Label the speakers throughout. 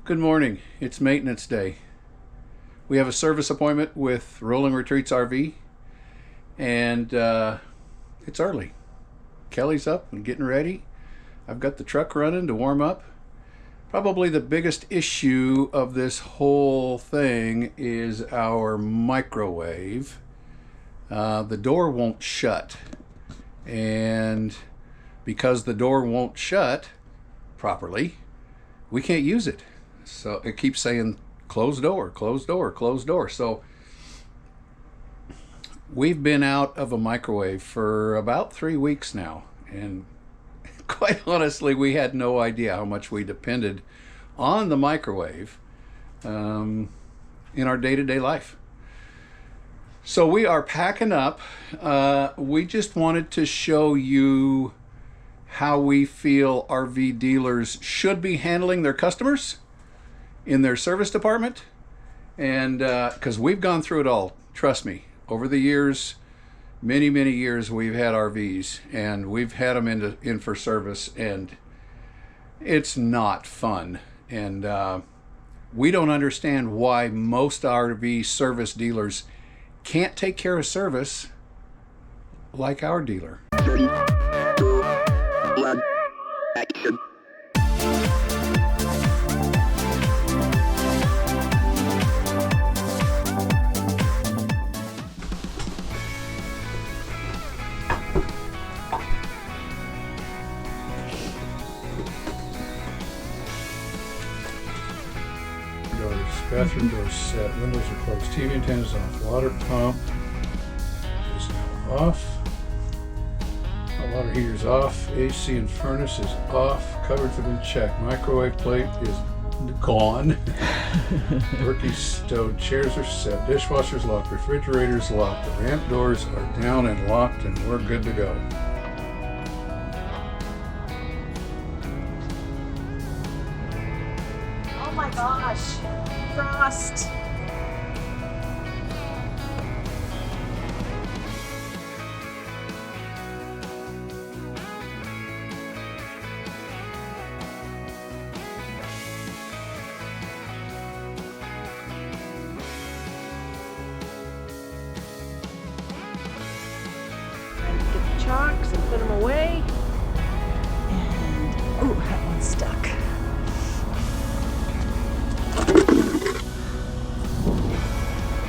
Speaker 1: Good morning. It's maintenance day. We have a service appointment with Rolling Retreats RV, and it's early. Kelly's up and getting ready. I've got the truck running to warm up. Probably the biggest issue of this whole thing is our microwave. The door won't shut, and because the door won't shut properly, we can't use it. So it keeps saying closed door, closed door, closed door. So we've been out of a microwave for about 3 weeks now, and quite honestly, we had no idea how much we depended on the microwave in our day-to-day life. So we are packing up. We just wanted to show you how we feel RV dealers should be handling their customers in their service department, and because we've gone through it all. Trust me, over the years, many years, we've had RVs and we've had them in for service, and it's not fun. And we don't understand why most RV service dealers can't take care of service like our dealer.
Speaker 2: 3, 2, 1, action.
Speaker 1: Bathroom doors set, windows are closed, TV antennas off, water pump is now off, hot water heater's off, AC and furnace is off, cupboards have been checked, microwave plate is gone, Berkey stove, chairs are set, dishwasher's locked, refrigerator's locked, the ramp doors are down and locked, and we're good to go.
Speaker 3: Oh my gosh, frost. Trying to get the chalks and put them away. And, oh, that one's stuck.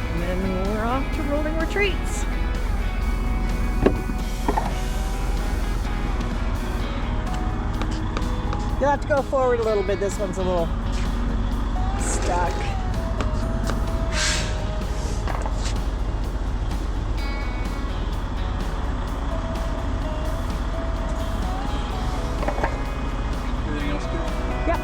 Speaker 3: And then we're off to Rolling Retreats. You'll have to go forward a little bit. This one's a little stuck.
Speaker 1: Everything else good?
Speaker 3: Yep.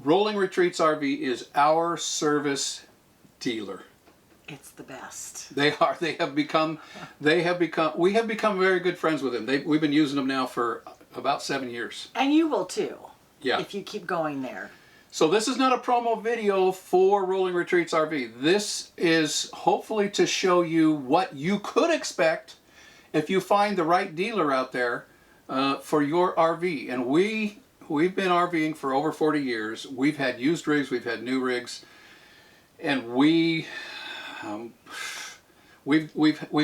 Speaker 1: Rolling Retreats RV is our service dealer.
Speaker 3: It's the best.
Speaker 1: They have become, we have become very good friends with them. We've been using them now for about 7 years.
Speaker 3: And you will too.
Speaker 1: Yeah.
Speaker 3: If you keep going there.
Speaker 1: So this is not a promo video for Rolling Retreats RV. This is hopefully to show you what you could expect if you find the right dealer out there for your RV. And we've been RVing for over 40 years. We've had used rigs, we've had new rigs, and we've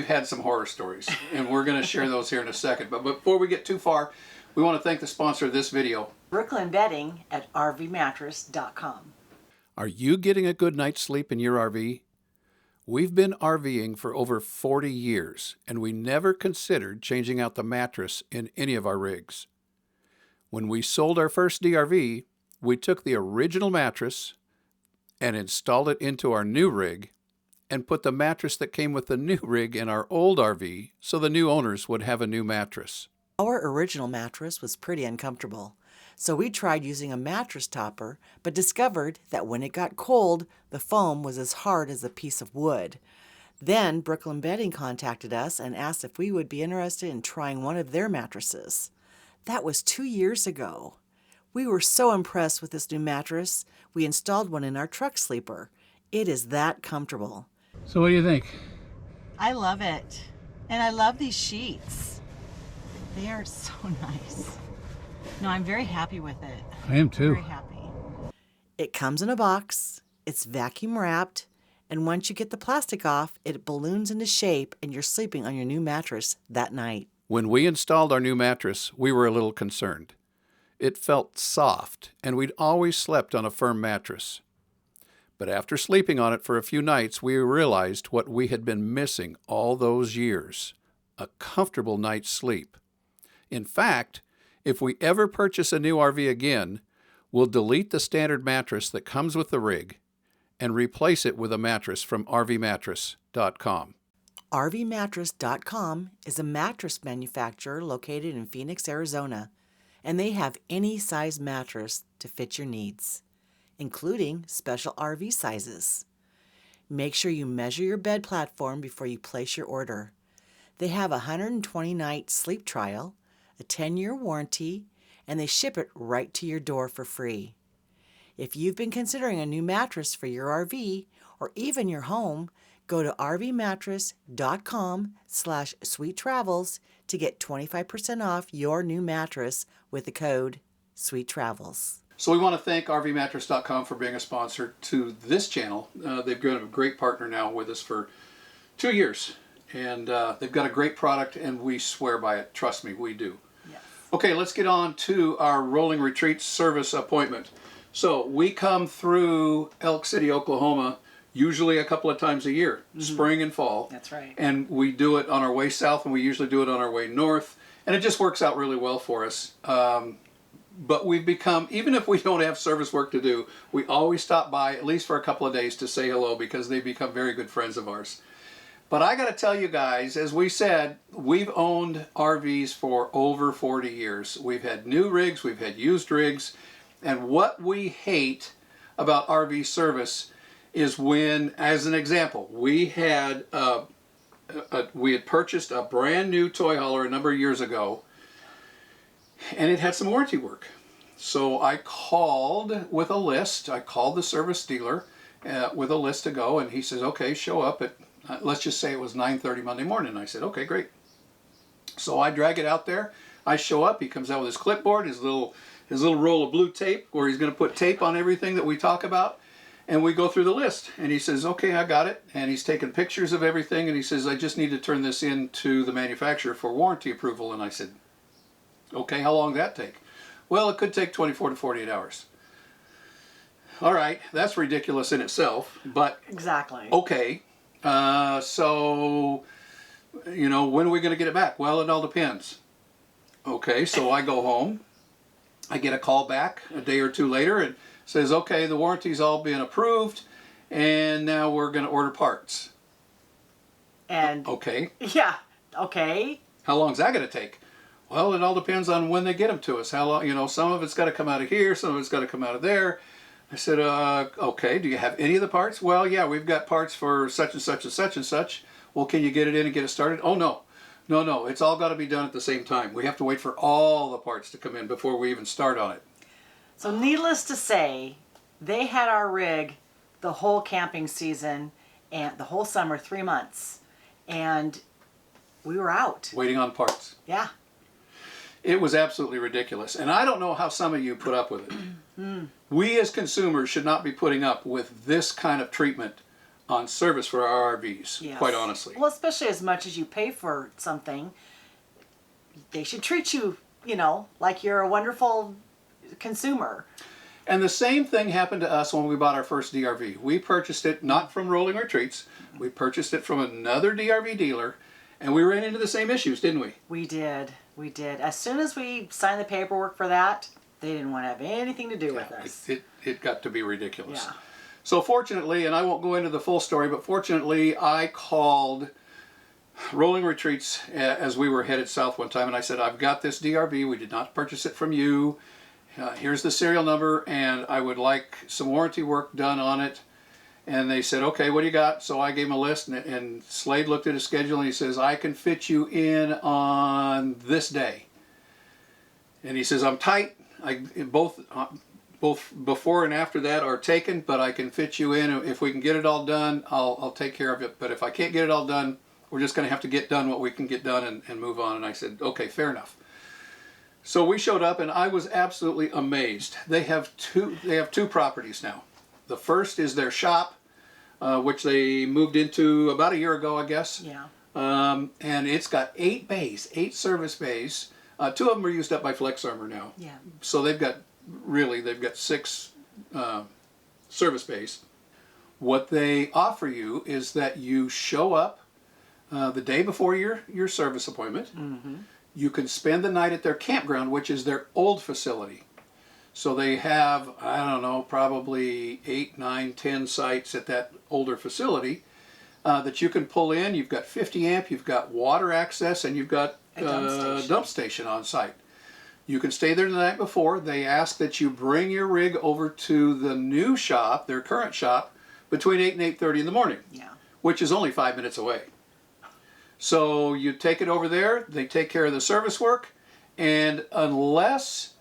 Speaker 1: had some horror stories, and we're going to share those here in a second. But before we get too far, we want to thank the sponsor of this video,
Speaker 3: Brooklyn Bedding at RVmattress.com.
Speaker 1: Are you getting a good night's sleep in your RV? We've been RVing for over 40 years, and we never considered changing out the mattress in any of our rigs. When we sold our first DRV, we took the original mattress and installed it into our new rig and put the mattress that came with the new rig in our old RV so the new owners would have a new mattress.
Speaker 4: Our original mattress was pretty uncomfortable, so we tried using a mattress topper, but discovered that when it got cold, the foam was as hard as a piece of wood. Then Brooklyn Bedding contacted us and asked if we would be interested in trying one of their mattresses. That was 2 years ago. We were so impressed with this new mattress, we installed one in our truck sleeper. It is that comfortable.
Speaker 1: So what do you think?
Speaker 4: I love it. And I love these sheets. They are so nice. No, I'm very happy with it.
Speaker 1: I am too.
Speaker 4: Very happy. It comes in a box, it's vacuum wrapped, and once you get the plastic off, it balloons into shape and you're sleeping on your new mattress that night.
Speaker 1: When we installed our new mattress, we were a little concerned. It felt soft, and we'd always slept on a firm mattress. But after sleeping on it for a few nights, we realized what we had been missing all those years: a comfortable night's sleep. In fact, if we ever purchase a new RV again, we'll delete the standard mattress that comes with the rig and replace it with a mattress from RVmattress.com.
Speaker 4: RVmattress.com is a mattress manufacturer located in Phoenix, Arizona, and they have any size mattress to fit your needs, including special RV sizes. Make sure you measure your bed platform before you place your order. They have a 120-night sleep trial, a 10-year warranty, and they ship it right to your door for free. If you've been considering a new mattress for your RV or even your home, go to rvmattress.com/sweettravels to get 25% off your new mattress with the code SweetTravels. So
Speaker 1: we want to thank RVmattress.com for being a sponsor to this channel. They've been a great partner now with us for 2 years. And they've got a great product, and we swear by it. Trust me, we do.
Speaker 3: Yes.
Speaker 1: Okay, let's get on to our Rolling Retreat service appointment. So we come through Elk City, Oklahoma, usually a couple of times a year, spring and fall.
Speaker 3: That's right.
Speaker 1: And we do it on our way south, and we usually do it on our way north. And it just works out really well for us. But we've become, even if we don't have service work to do, we always stop by at least for a couple of days to say hello because they've become very good friends of ours. But I got to tell you guys, as we said, we've owned RVs for over 40 years. We've had new rigs, we've had used rigs, and what we hate about RV service is when, as an example, we had purchased a brand new toy hauler a number of years ago, and it had some warranty work. So I called with a list. I called the service dealer with a list to go, and he says, okay, show up at let's just say it was 9:30 Monday morning. I said, okay, great. So I drag it out there. I show up. He comes out with his clipboard, his little roll of blue tape where he's going to put tape on everything that we talk about. And we go through the list. And he says, okay, I got it. And he's taking pictures of everything. And he says, I just need to turn this in to the manufacturer for warranty approval. And I said, okay, how long did that take? Well, it could take 24 to 48 hours. All right, that's ridiculous in itself. But
Speaker 3: Exactly.
Speaker 1: okay. So, when are we going to get it back? Well, it all depends. Okay, so I go home. I get a call back a day or two later and says, okay, the warranty's all been approved, and now we're going to order parts.
Speaker 3: And
Speaker 1: Okay.
Speaker 3: yeah, okay.
Speaker 1: How long's that going to take? Well, it all depends on when they get them to us. How long, some of it's got to come out of here, some of it's got to come out of there. I said, okay, do you have any of the parts? Well, yeah, we've got parts for such and such and such and such. Well, can you get it in and get it started? Oh, no. No, it's all got to be done at the same time. We have to wait for all the parts to come in before we even start on it.
Speaker 3: So needless to say, they had our rig the whole camping season and the whole summer, 3 months. And we were out.
Speaker 1: Waiting on parts.
Speaker 3: Yeah.
Speaker 1: It was absolutely ridiculous. And I don't know how some of you put up with it. We as consumers should not be putting up with this kind of treatment on service for our RVs,
Speaker 3: Yes.
Speaker 1: quite honestly.
Speaker 3: Well, especially as much as you pay for something, they should treat you, like you're a wonderful consumer.
Speaker 1: And the same thing happened to us when we bought our first DRV. We purchased it not from Rolling Retreats. We purchased it from another DRV dealer, and we ran into the same issues, didn't we?
Speaker 3: We did. As soon as we signed the paperwork for that, they didn't want to have anything to do with us.
Speaker 1: It got to be ridiculous.
Speaker 3: Yeah.
Speaker 1: So fortunately, and I won't go into the full story, but fortunately I called Rolling Retreats as we were headed south one time, and I said, I've got this DRV. We did not purchase it from you. Here's the serial number, and I would like some warranty work done on it. And they said, okay, what do you got? So I gave him a list, and Slade looked at his schedule, and he says, I can fit you in on this day. And he says, I'm tight. Both before and after that are taken, but I can fit you in. If we can get it all done, I'll take care of it. But if I can't get it all done, we're just going to have to get done what we can get done and move on. And I said, okay, fair enough. So we showed up, and I was absolutely amazed. They have two properties now. The first is their shop, which they moved into about a year ago, I guess.
Speaker 3: Yeah.
Speaker 1: And it's got 8 service bays. 2 of them are used up by Flex Armor now.
Speaker 3: Yeah.
Speaker 1: So they've got 6 service bays. What they offer you is that you show up the day before your service appointment. Mm-hmm. You can spend the night at their campground, which is their old facility. So they have, I don't know, probably 8, 9, 10 sites at that older facility that you can pull in. You've got 50 amp, you've got water access, and you've got a dump station on site. You can stay there the night before. They ask that you bring your rig over to the new shop, their current shop, between 8 and 8:30 in the morning, which is only 5 minutes away. So you take it over there, they take care of the service work, and unless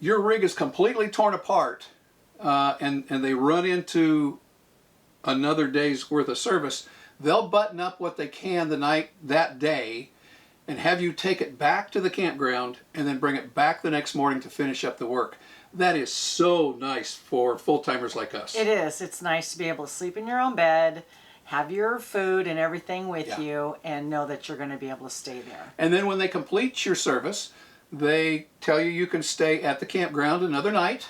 Speaker 1: your rig is completely torn apart and they run into another day's worth of service, they'll button up what they can that day and have you take it back to the campground and then bring it back the next morning to finish up the work. That is so nice for full-timers like us.
Speaker 3: It is. It's nice to be able to sleep in your own bed, have your food and everything with you, and know that you're going to be able to stay there.
Speaker 1: And then when they complete your service, they tell you can stay at the campground another night.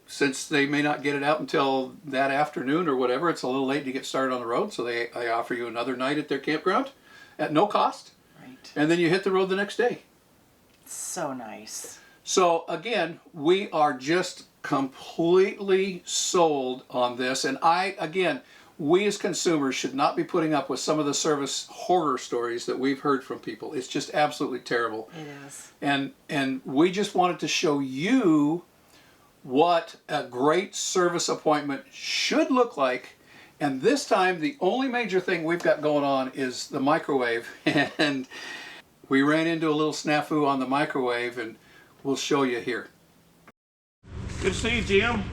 Speaker 1: Since they may not get it out until that afternoon or whatever, it's a little late to get started on the road, so they offer you another night at their campground at no cost.
Speaker 3: Right.
Speaker 1: And then you hit the road the next day.
Speaker 3: So nice.
Speaker 1: So again, we are just completely sold on this. And we as consumers should not be putting up with some of the service horror stories that we've heard from people. It's just absolutely terrible.
Speaker 3: It is.
Speaker 1: And we just wanted to show you what a great service appointment should look like. And this time, the only major thing we've got going on is the microwave. And we ran into a little snafu on the microwave, and we'll show you here.
Speaker 5: Good to see you, Jim.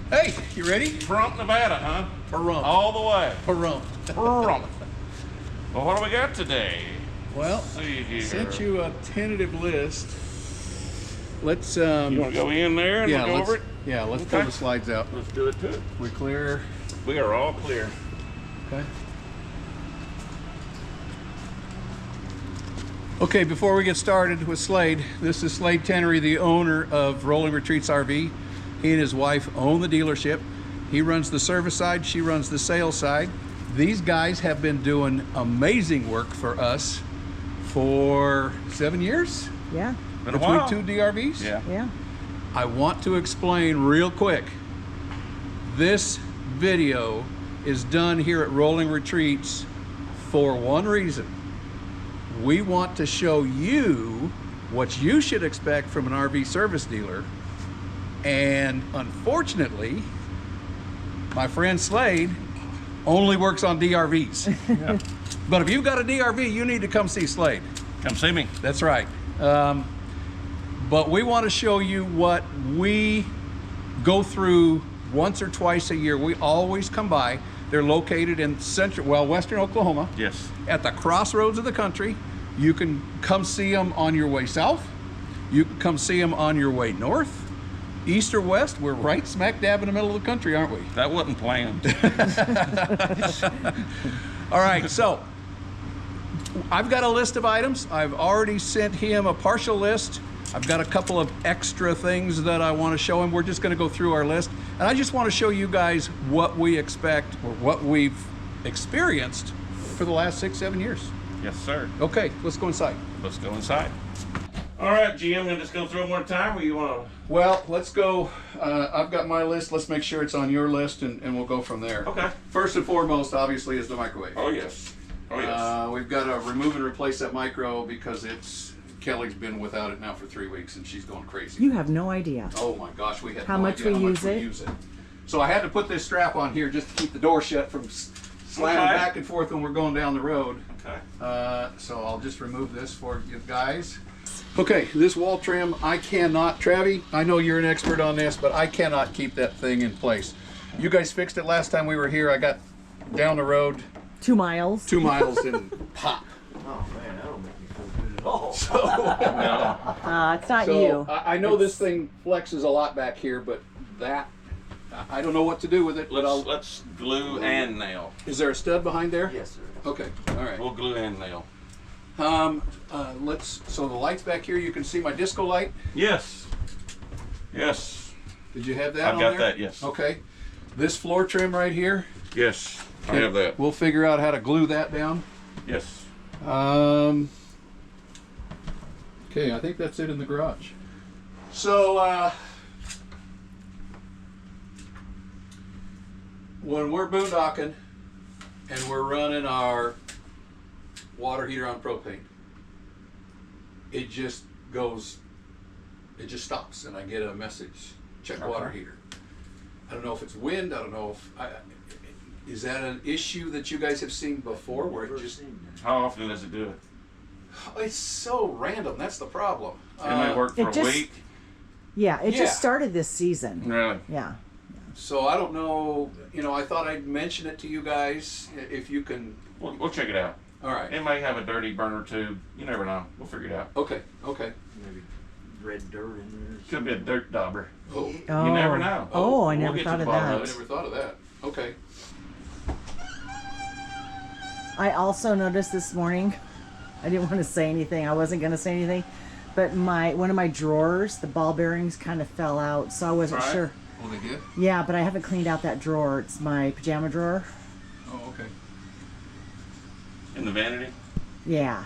Speaker 1: Hey, you ready?
Speaker 5: Pahrump, Nevada, huh?
Speaker 1: Pahrump.
Speaker 5: All the way.
Speaker 1: Pahrump.
Speaker 5: Pahrump. Well, what do we got today?
Speaker 1: Well,
Speaker 5: Let's see here.
Speaker 1: sent you a tentative list. Let's
Speaker 5: You want to go in there and look over it?
Speaker 1: Yeah, let's
Speaker 5: Okay.
Speaker 1: pull the slides out.
Speaker 5: Let's do it too.
Speaker 1: We clear.
Speaker 5: We are all clear.
Speaker 1: Okay. Okay, before we get started with Slade, this is Slade Tannery, the owner of Rolling Retreats RV. He and his wife own the dealership. He runs the service side, she runs the sales side. These guys have been doing amazing work for us for 7 years
Speaker 3: Yeah.
Speaker 5: Been a
Speaker 1: between
Speaker 5: while.
Speaker 1: 2 DRVs.
Speaker 5: Yeah.
Speaker 3: Yeah.
Speaker 1: I want to explain real quick. This video is done here at Rolling Retreats for one reason. We want to show you what you should expect from an RV service dealer. And unfortunately, my friend Slade only works on DRVs. But if you've got a DRV, you need to come see Slade.
Speaker 5: Come see me.
Speaker 1: That's right. But we want to show you what we go through once or twice a year. We always come by. They're located in western Oklahoma.
Speaker 5: Yes.
Speaker 1: At the crossroads of the country. You can come see them on your way south. You can come see them on your way north, east or west. We're right smack dab in the middle of the country, aren't we?
Speaker 5: That wasn't planned.
Speaker 1: All right, so I've got a list of items. I've already sent him a partial list. I've got a couple of extra things that I want to show him. We're just going to go through our list. And I just want to show you guys what we expect or what we've experienced for the last 6-7 years.
Speaker 5: Yes, sir.
Speaker 1: Okay, let's go inside.
Speaker 5: Let's go inside. All right, Jim, gonna just go through them one time, or you want to?
Speaker 1: Well, let's go. I've got my list. Let's make sure it's on your list, and we'll go from there.
Speaker 5: Okay.
Speaker 1: First and foremost, obviously, is the microwave.
Speaker 5: Oh, yes. Oh, yes.
Speaker 1: We've got to remove and replace that micro because Kelly's been without it now for 3 weeks, and she's going crazy.
Speaker 4: You have no idea.
Speaker 1: Oh my gosh, we had
Speaker 4: How
Speaker 1: no
Speaker 4: much
Speaker 1: idea
Speaker 4: we
Speaker 1: how
Speaker 4: use
Speaker 1: much we
Speaker 4: it.
Speaker 1: use it. So I had to put this strap on here just to keep the door shut from slamming
Speaker 5: Okay.
Speaker 1: back and forth when we're going down the road.
Speaker 5: Okay.
Speaker 1: So I'll just remove this for you guys. Okay, this wall trim, I cannot, Travi, I know you're an expert on this, but I cannot keep that thing in place. You guys fixed it last time we were here. I got down the road
Speaker 4: 2 miles.
Speaker 1: 2 miles and pop.
Speaker 6: Oh man, that don't make me feel good at all.
Speaker 4: It's not
Speaker 1: So
Speaker 4: you.
Speaker 1: I know this thing flexes a lot back here, but that, I don't know what to do with it. But
Speaker 5: Let's glue and nail.
Speaker 1: is there a stud behind there?
Speaker 6: Yes, sir.
Speaker 1: Okay, all right.
Speaker 5: We'll glue and nail.
Speaker 1: So the lights back here, you can see my disco light.
Speaker 5: Yes. Yes.
Speaker 1: Did you have that
Speaker 5: I've
Speaker 1: on
Speaker 5: got
Speaker 1: there?
Speaker 5: that, yes.
Speaker 1: Okay. This floor trim right here.
Speaker 5: Yes. I have that.
Speaker 1: We'll figure out how to glue that down.
Speaker 5: Yes.
Speaker 1: Okay, I think that's it in the garage. So, when we're boondocking and we're running our water heater on propane, it just stops and I get a message, check water heater. I don't know if it's wind, I don't know if, is that an issue that you guys have seen before where it just,
Speaker 5: How often does it do it?
Speaker 1: it's so random, that's the problem.
Speaker 5: It may work for
Speaker 4: it
Speaker 5: a
Speaker 4: just-
Speaker 5: week.
Speaker 4: Yeah, it
Speaker 1: Yeah.
Speaker 4: just started this season.
Speaker 5: Really?
Speaker 4: Yeah.
Speaker 1: So I don't know, I thought I'd mention it to you guys if you can.
Speaker 5: We'll check it out.
Speaker 1: All right.
Speaker 5: It may have a dirty burner tube. You never know. We'll figure it out.
Speaker 1: Okay.
Speaker 6: Maybe red dirt in there.
Speaker 5: Could be a dirt dauber.
Speaker 1: Oh,
Speaker 4: Oh.
Speaker 5: You never know.
Speaker 4: Oh, I
Speaker 5: We'll
Speaker 4: never
Speaker 5: get to
Speaker 4: thought
Speaker 5: the
Speaker 4: of
Speaker 5: bottom
Speaker 1: I
Speaker 5: of
Speaker 4: that.
Speaker 5: it.
Speaker 1: never thought of that. Okay.
Speaker 4: I also noticed this morning, I didn't want to say anything. I wasn't going to say anything, but one of my drawers, the ball bearings kind of fell out, so I wasn't
Speaker 5: Right.
Speaker 4: sure.
Speaker 1: Oh, they did?
Speaker 4: Yeah, but I haven't cleaned out that drawer. It's my pajama drawer.
Speaker 1: Oh, okay.
Speaker 5: In the vanity.
Speaker 4: Yeah.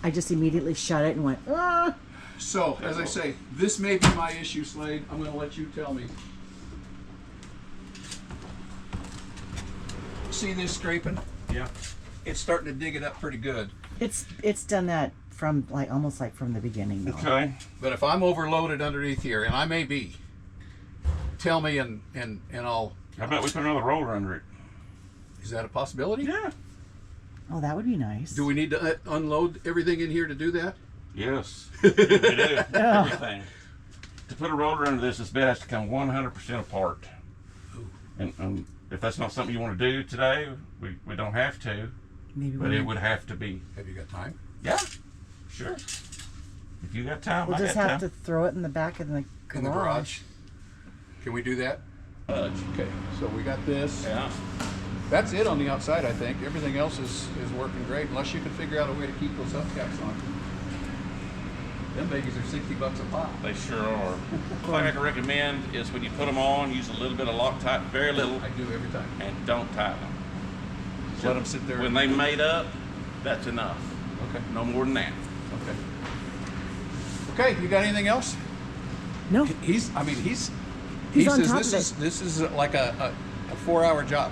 Speaker 4: I just immediately shut it and went, ah.
Speaker 1: So, as I say, this may be my issue, Slade. I'm going to let you tell me. See this scraping?
Speaker 5: Yeah.
Speaker 1: It's starting to dig it up pretty good.
Speaker 4: It's done that from almost like from the beginning though.
Speaker 5: Okay.
Speaker 1: But if I'm overloaded underneath here, and I may be, tell me and I'll.
Speaker 5: How about we put another roller under it?
Speaker 1: Is that a possibility?
Speaker 5: Yeah.
Speaker 4: Oh, that would be nice.
Speaker 1: Do we need to unload everything in here to do that?
Speaker 5: Yes. We do. Everything. To put a roller under this bed has to come 100% apart. And if that's not something you want to do today, we don't have to,
Speaker 4: Maybe
Speaker 5: but it would have to be.
Speaker 1: Have you got time?
Speaker 5: Yeah. Sure. If you got time,
Speaker 4: We'll
Speaker 5: I
Speaker 4: just
Speaker 5: got
Speaker 4: have
Speaker 5: time.
Speaker 4: to throw it in the back of the garage.
Speaker 1: In the garage? Can we do that? Okay, so we got this.
Speaker 5: Yeah.
Speaker 1: That's it on the outside, I think. Everything else is working great, unless you can figure out a way to keep those hubcaps on. Them babies are $60 a pop.
Speaker 5: They sure are. What I can recommend is when you put them on, use a little bit of Loctite, very little,
Speaker 1: I do every time.
Speaker 5: and don't tighten them.
Speaker 1: Just let them sit there.
Speaker 5: When they made up, that's enough.
Speaker 1: Okay,
Speaker 5: No more than that.
Speaker 1: okay. Okay, you got anything else?
Speaker 4: No,
Speaker 1: He
Speaker 4: He's on
Speaker 1: says
Speaker 4: top
Speaker 1: this
Speaker 4: of
Speaker 1: is this is like a 4-hour job.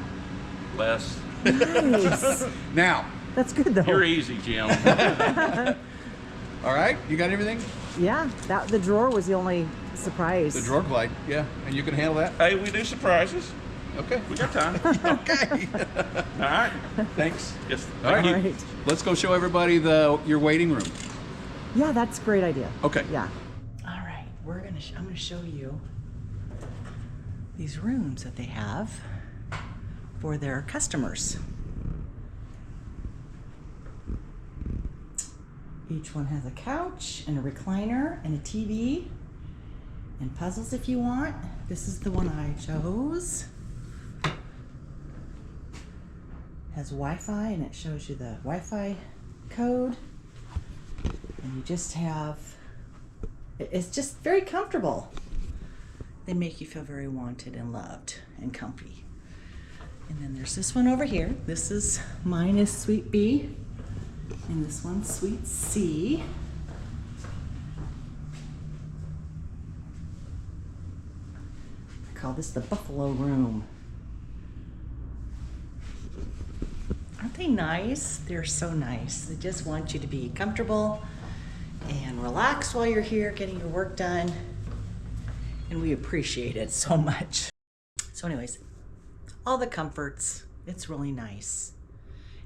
Speaker 5: Les,
Speaker 4: nice.
Speaker 1: Now,
Speaker 4: That's good though.
Speaker 5: you're easy, Jim.
Speaker 1: all right, you got everything?
Speaker 4: Yeah, the drawer was the only surprise.
Speaker 1: The drawer glide, yeah, and you can handle that.
Speaker 5: Hey, we do surprises.
Speaker 1: Okay.
Speaker 5: We got time.
Speaker 1: Okay.
Speaker 5: All right.
Speaker 1: Thanks.
Speaker 5: Yes.
Speaker 1: All right.
Speaker 4: All right.
Speaker 1: Let's go show everybody your waiting room.
Speaker 4: Yeah, that's a great idea.
Speaker 1: Okay.
Speaker 4: Yeah. All right, I'm gonna show you these rooms that they have for their customers. Each one has a couch and a recliner and a TV and puzzles if you want. This is the one I chose. Has Wi-Fi and it shows you the Wi-Fi code. And you just have, it's just very comfortable. They make you feel very wanted and loved and comfy. And then there's this one over here. Mine is Suite B. And this one's Suite C. I call this the Buffalo Room. Aren't they nice? They're so nice. They just want you to be comfortable and relax while you're here getting your work done. And we appreciate it so much. So anyways, all the comforts, it's really nice.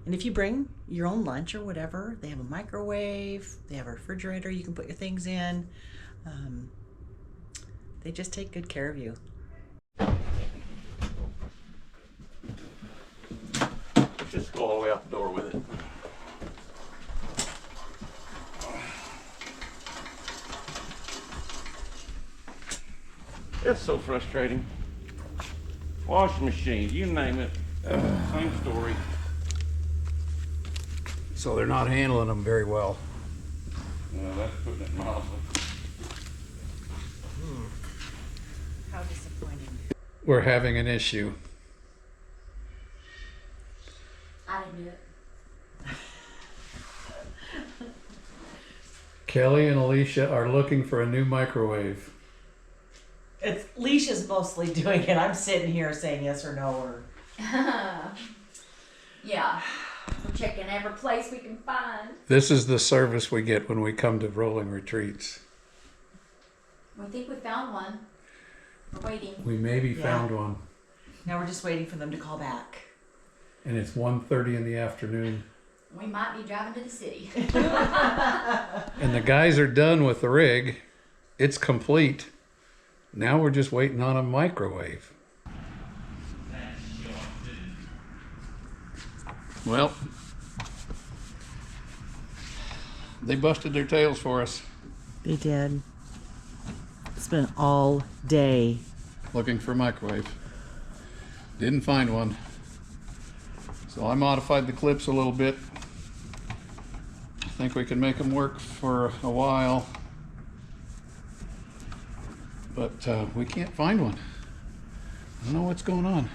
Speaker 4: And if you bring your own lunch or whatever, they have a microwave, they have a refrigerator you can put your things in. They just take good care of you.
Speaker 5: Just go all the way out the door with it. It's so frustrating. Washing machine, you name it, same story.
Speaker 1: So they're not handling them very well.
Speaker 5: No, that's putting it mildly.
Speaker 4: How disappointing.
Speaker 1: We're having an issue.
Speaker 7: I didn't do it.
Speaker 1: Kelly and Alicia are looking for a new microwave.
Speaker 4: It's Leisha's mostly doing it. I'm sitting here saying yes or no or
Speaker 7: Yeah. We're checking every place we can find.
Speaker 1: This is the service we get when we come to rolling retreats.
Speaker 7: We think we found one. We're waiting.
Speaker 1: We maybe found one,
Speaker 4: now we're just waiting for them to call back.
Speaker 1: and it's 1:30 in the afternoon.
Speaker 7: We might be driving to the city.
Speaker 1: And the guys are done with the rig. It's complete. Now we're just waiting on a microwave. Well, they busted their tails for us.
Speaker 4: They did. It's been all day.
Speaker 1: Looking for a microwave. Didn't find one. So I modified the clips a little bit. I think we can make them work for a while. But we can't find one. I don't know what's going on.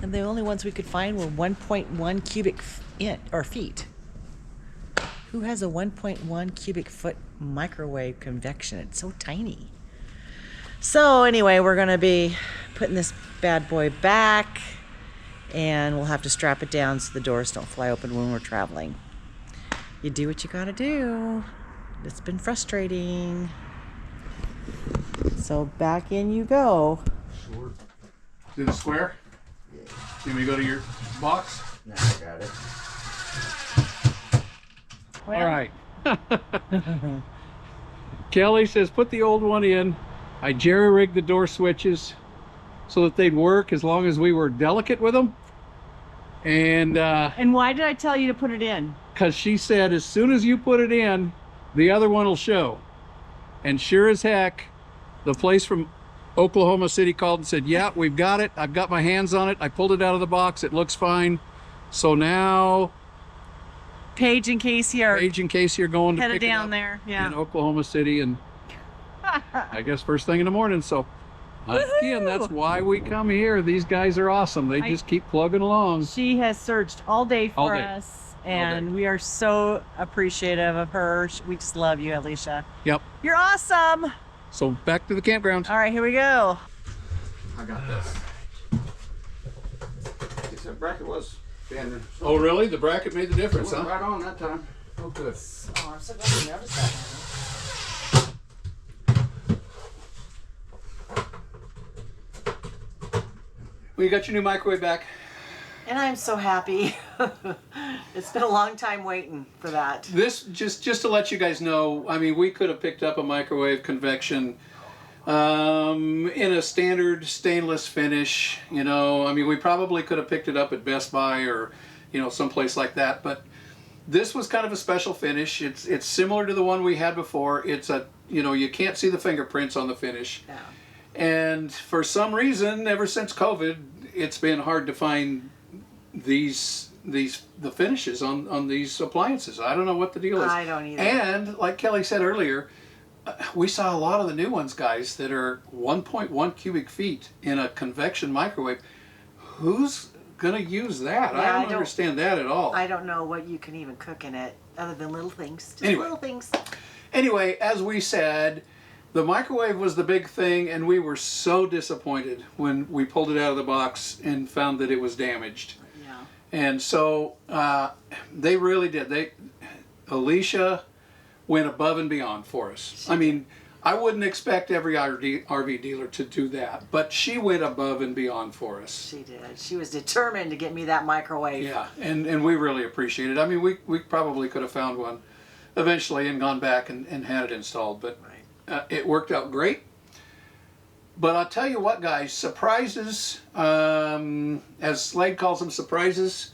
Speaker 4: And the only ones we could find were 1.1 cubic feet. Who has a 1.1 cubic foot microwave convection? It's so tiny. So anyway, we're gonna be putting this bad boy back, and we'll have to strap it down so the doors don't fly open when we're traveling. You do what you gotta do. It's been frustrating. So back in you go.
Speaker 6: Sure.
Speaker 1: See the square?
Speaker 6: Yeah.
Speaker 1: Can we go to your box?
Speaker 6: Now I got it.
Speaker 1: All right. Kelly says put the old one in. I jerry-rigged the door switches so that they'd work as long as we were delicate with them. And
Speaker 3: why did I tell you to put it in?
Speaker 1: because she said as soon as you put it in, the other one will show. And sure as heck, the place from Oklahoma City called and said, yeah, we've got it. I've got my hands on it. I pulled it out of the box. It looks fine. So now
Speaker 3: Paige and Casey are
Speaker 1: Paige and Casey are going to
Speaker 3: headed
Speaker 1: pick it
Speaker 3: down
Speaker 1: up
Speaker 3: there. Yeah.
Speaker 1: in Oklahoma City, and I guess first thing in the morning. So again, that's why we come here. These guys are awesome. They just keep plugging along.
Speaker 3: She has searched all day
Speaker 1: All
Speaker 3: for
Speaker 1: day.
Speaker 3: us, and we are so appreciative of her. We just love you, Alicia.
Speaker 1: Yep.
Speaker 3: You're awesome.
Speaker 1: So back to the campground.
Speaker 3: All right, here we go.
Speaker 6: I got this. Guess that bracket was bending.
Speaker 1: Oh, really? The bracket made the difference,
Speaker 6: Went
Speaker 1: huh?
Speaker 6: right on that time. Oh, good.
Speaker 4: Oh, I'm so glad you noticed that.
Speaker 1: Well, you got your new microwave back.
Speaker 3: And I'm so happy. It's been a long time waiting for that.
Speaker 1: This, just to let you guys know, I mean, we could have picked up a microwave convection in a standard stainless finish, you know. I mean, we probably could have picked it up at Best Buy or, you know, someplace like that, but this was kind of a special finish. It's similar to the one we had before. It's a, you know, you can't see the fingerprints on the finish.
Speaker 3: Yeah.
Speaker 1: And for some reason, ever since COVID, it's been hard to find the finishes on these appliances. I don't know what the deal is.
Speaker 3: I don't either.
Speaker 1: And like Kelly said earlier, we saw a lot of the new ones, guys, that are 1.1 cubic feet in a convection microwave. Who's gonna use that?
Speaker 3: Yeah,
Speaker 1: I don't understand that at all.
Speaker 3: I don't know what you can even cook in it other than little things. Just
Speaker 1: Anyway.
Speaker 3: little things.
Speaker 1: Anyway, as we said, the microwave was the big thing, and we were so disappointed when we pulled it out of the box and found that it was damaged.
Speaker 3: Yeah.
Speaker 1: And so they really did. Alicia went above and beyond for us. I mean, I wouldn't expect every RV dealer to do that, but she went above and beyond for us.
Speaker 3: She did. She was determined to get me that microwave.
Speaker 1: Yeah, and we really appreciate it. I mean, we probably could have found one eventually and gone back and had it installed, but it worked out great. But I'll tell you what, guys, surprises, as Slade calls them, surprises,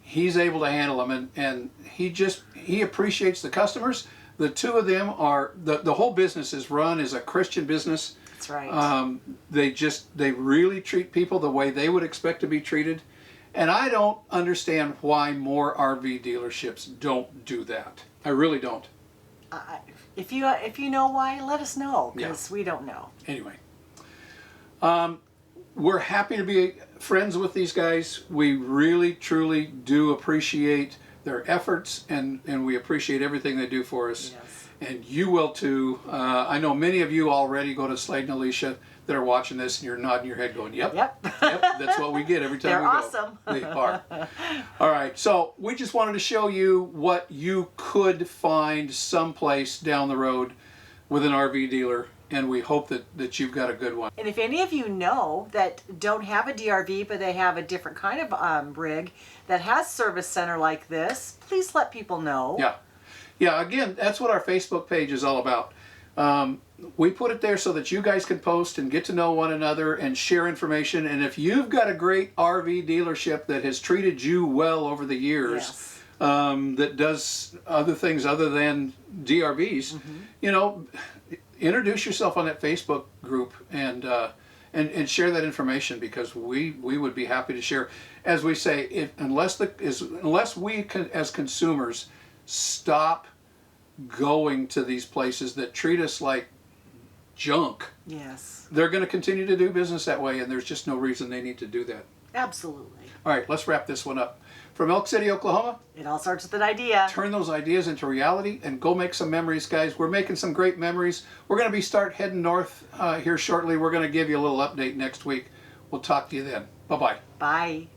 Speaker 1: he's able to handle them, and he appreciates the customers. The two of them are, the whole business is run as a Christian business.
Speaker 3: That's right.
Speaker 1: They really treat people the way they would expect to be treated. And I don't understand why more RV dealerships don't do that. I really don't.
Speaker 3: If you know why, let us know, because we don't know.
Speaker 1: Anyway, we're happy to be friends with these guys. We really, truly do appreciate their efforts, and we appreciate everything they do for us.
Speaker 3: Yes.
Speaker 1: And you will too. I know many of you already go to Slade and Alicia that are watching this, and you're nodding your head going, yep,
Speaker 3: Yep.
Speaker 1: that's what we get every time
Speaker 3: They're
Speaker 1: we go.
Speaker 3: awesome.
Speaker 1: They are. All right, so we just wanted to show you what you could find someplace down the road with an RV dealer, and we hope that you've got a good one.
Speaker 3: And if any of you know that don't have a DRV, but they have a different kind of rig that has service center like this, please let people know.
Speaker 1: Yeah, again, that's what our Facebook page is all about. We put it there so that you guys can post and get to know one another and share information. And if you've got a great RV dealership that has treated you well over the years, that does other things other than DRVs, you know, introduce yourself on that Facebook group and share that information, because we would be happy to share. As we say, unless we as consumers stop going to these places that treat us like junk,
Speaker 3: Yes.
Speaker 1: they're going to continue to do business that way, and there's just no reason they need to do that.
Speaker 3: Absolutely.
Speaker 1: All right, let's wrap this one up. From Elk City, Oklahoma,
Speaker 3: It all starts with an idea.
Speaker 1: turn those ideas into reality and go make some memories, guys. We're making some great memories. We're going to start heading north here shortly. We're going to give you a little update next week. We'll talk to you then. Bye-bye.
Speaker 3: Bye.